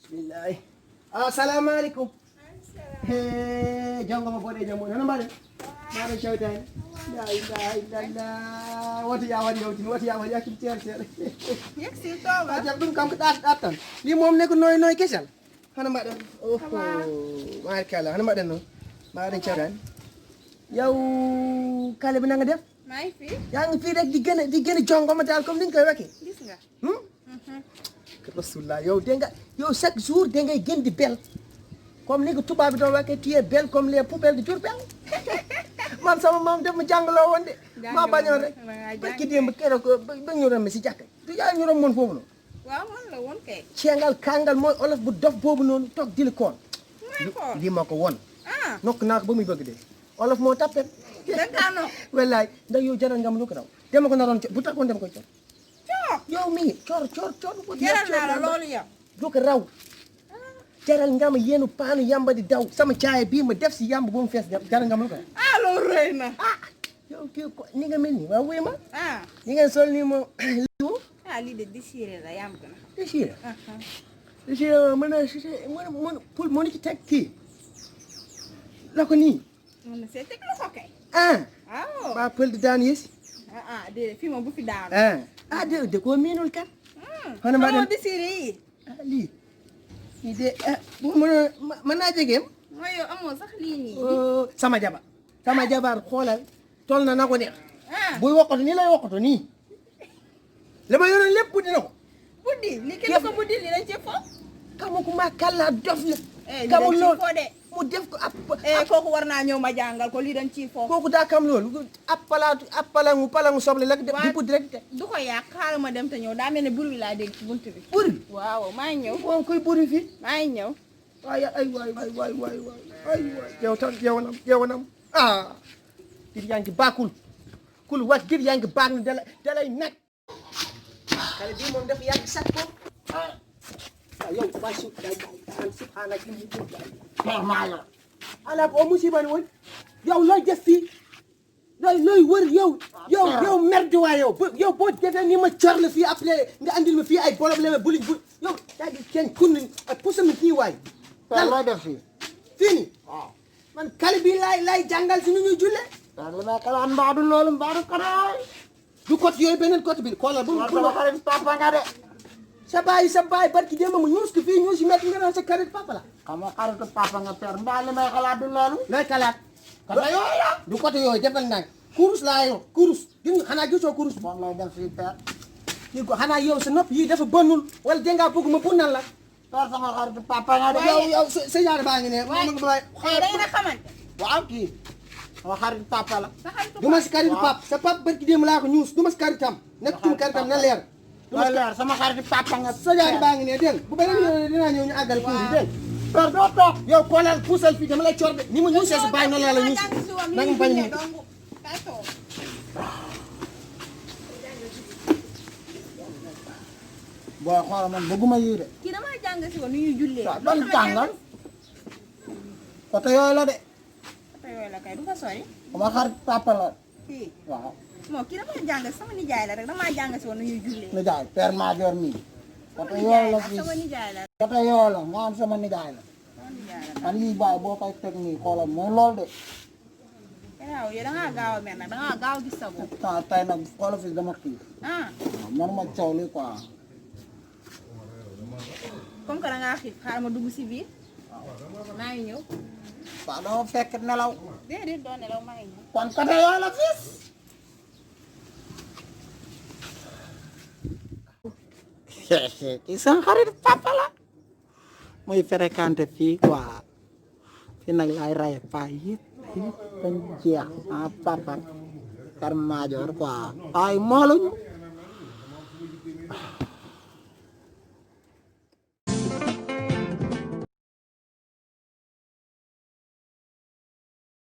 Bismillah. Assalamualaikum. Hey, jangan mau boleh jamu. Nama mana? Mana syaitan? La ilaha illallah. Wati awan yautin, wati awan yakin tiar. Yak si toba. Ajak dum kam ketat. Li mom ne ko noy kesal. Hana mbaɗen. Oh. Barkala. Hana mbaɗen no. Mbaɗen cawdan. Yow kale bi nga def? Maa ngi fi. Yaa ngi fii rek di gën a jongoma daal comme ni nga koy waxee. Gis nga. Rasulullah yow dégg nga yow chaque jour da ngay gën di bel comme ni nga tubaab bi doon waxee tu es belle comme les poubelles de Diourbel man sama maam def ma jàngaloo woon de. maa bañoon rek ba ki démb keroog ba ñu ram si jàkka du yaa ñu ram moon foofu noonu. waaw man la woon kay. cengal kàngal mooy olof bu dof boobu noonu toog di la koon. koon lii ma ko won ah nokk naa ko ba muy bëgg de olof moo tappet. dëggaano. wallaay ndax yow jaral nga ma lu ko raw dama ko naroon bu taxoon dem koy cor. coow. yow mii cor. jaral naa la loolu yow. du ko raw. jaral nga ma yéenu paanu yamba di daw sama caay bii ma def si yamba bu mu fees jaral nga ma lu ko raw. ah loolu rëy na. ah yow kii ko ni nga mel nii waaw wuy ma. ah ni ngeen sol nii moom lii lii de déchiré la yam na. déchiré. déchiré mën pour mën ci teg kii la ko nii. mën na see teg loxo kay. ah. waaw. waa pël di daan yées. déedéet fii moom bu fi daanu. de koo miinul kat. xanaa maa dem déchiré yi. lii de bu mën naa jegeem. mooy yow amoo sax lii nii. sama jabar xoolal toll na ko neex. buy wokkatu nii lay wokkatu nii. la ma yoroon lépp buddi na ko. buddi li kenn ko buddi li dañ ci fo. kamu ko ma kàllaa dof la. kamu loolu mu def ko ab. kooku war naa ñëw ma jàngal ko lii dañ ciy fo. kooku daa kam loolu ab palangu soble la di buddi rek. du ko yàq xaaral ma dem te ñëw daa mel ne bur wi laa dégg ci bunt bi. bur bi waaw maa ngi ñëw. moom koy buri fii. maa ngi ñëw. waay yow tam yow nam dir yaa ngi baakul kul wat dir yaa ngi baak na dalay nag xale bii moom dafa yàgg sax ko yow waay subhanaka normal ala ko musiba ni woon yow looy def fii looy wër yow merde waay yow boo defee ni ma cor la fii après nga andil ma fii ay problème bul yow daa di kenn kun pousse ma fii waay lan looy def fii nii man kale bi lay jàngal si nu ñuy julle li ma xalaat mbaadu loolu mbaadu kanaay du côté yooyu beneen côté bi xoolal bu ma xarit papa nga de sa baay barki démb mu ñuus ko fii ñuus yi metti nga naan sa xarit papa la xam nga xaritu papa nga père mbaa li may xalaat du loolu looy xalaat kala yooyu la du côté yooyu defal nag kurus laa yor kurus gis nga xanaa gisoo kurus moom lay def fii père kii ko xanaa yow sa nopp yi dafa bënnul wala dangaa bëgg ma bunal la père sama xaritu papa nga de yow sa yaar baa ngi ne ma nga bay da ngeen a xamante. waaw kii sama xaritu papa la du ma si xaritu papa sa papa barki démb laa ko ñuus du ma si xaritam nekk tum xaritam na leer leer sama xaritu papa nga sa yaar baa ngi ne dégg bu beneen yow dinaa ñëw ñu àggal tuuti dégg père doo toog yow koolal puusal fii dama lay coor de ni ma ñuusee sa baay noonu laa la ñuus na nga bañ booy xoolal man bëgguma yii de kii damaa jàng si woon nu ñuy jullee. waaw ban jàngal côté yooyu la de côté yooyu la kay du fa sori. sama xarit papa la kii waaw moo kii damaa jàng sama nijaay la rek damaa jàng si woon nu ñuy jullee. nijaay père major mi côté yooyu la fii sama nijaay la. côté yooyu la nga am sama nijaay la sama nijaay la. man lii baay boo koy teg nii xoolal mooy loolu de waaw yow da ngaa gaaw a mer nag da ngaa gaaw a gis sa bopp. tey nag xoolal fi dama xiif ah waaw manuma coow li quoi comme que da ngaa xiif xaaral ma dugg si biir maa ngi ñëw. waaw dama fekk nelaw déedéet doo nelaw maa ngi ñëw. kon côté yooyu la fii kii sama xarit papa la muy fréquenté fii quoi fii nag laay raye paa yi dañ jeex papa kar maajoor quoi ay mooluñu